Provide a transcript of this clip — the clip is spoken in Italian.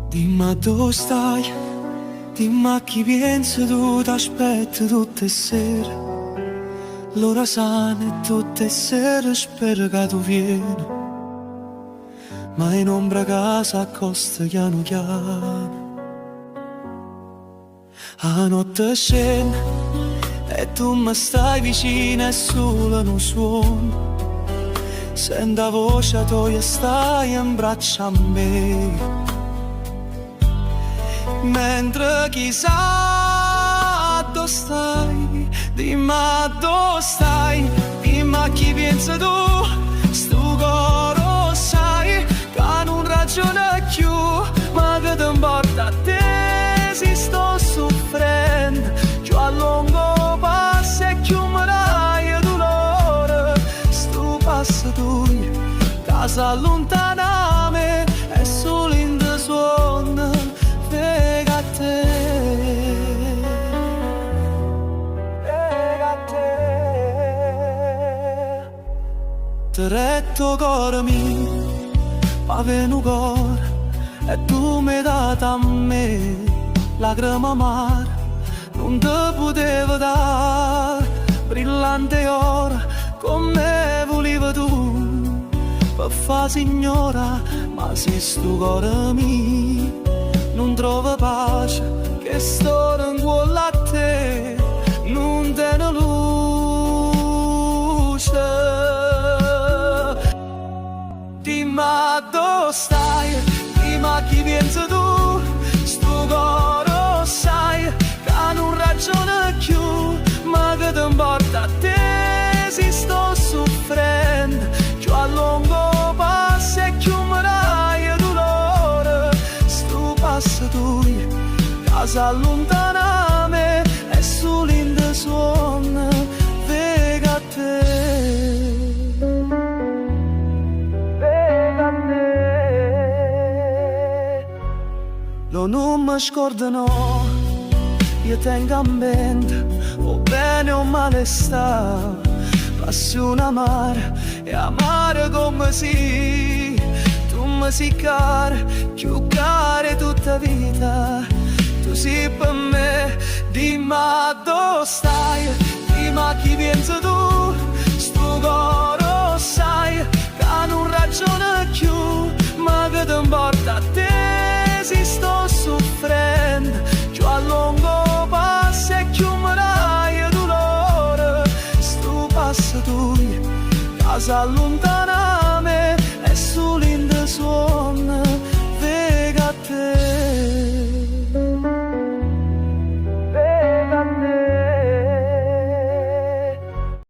Dimmi dove stai, dimmi a chi pensi tu, t'aspetto tutte le sere. L'ora sana e tutte le sere spero che tu vieni. Ma in ombra casa accosta piano piano. A notte scende e tu mi stai vicino e solo non suono. Sento la voce tua e stai in braccio a me. Mentre chissà dove stai, dimmi dove stai, dimmi a chi pensi tu, sto coro sai, che non ragiona più, ma che ti importa a te, se sto soffrendo, più a lungo passo e più mi dai dolore, sto passo tu, casa allontana me, è solo in te suono. Vega a te, vega a te. Diretto cuore mio, ma venu cuore, e tu mi hai dato a me, lacrima amara, non te potevo dare, brillante ora, come volevi tu, per fa signora, ma se sto cuore mio non trovo pace, che sto in cuore a te, non tiene luce. Dimmi dove stai, dimmi a chi pensi tu, sto coro sai, che non ragiona più, ma che ti importa a te, se sto soffrendo, più a lungo passo e più mi dai dolore, sto passo tu, casa allontana me, e solo in te suona, vega a te, vega a te. Lo non mi scordo no, io tengo a mente, o bene o male sta, passione amare e amare come si, tu mi sei cara, più cara tutta vita, tu sei per me, dimmi dove stai, dimmi a chi pensi tu, sto coro sai, che non ragiona più, ma che ti importa a te, se sto soffrendo, più a lungo passo e più mi dai dolore, sto passo tu, casa allontana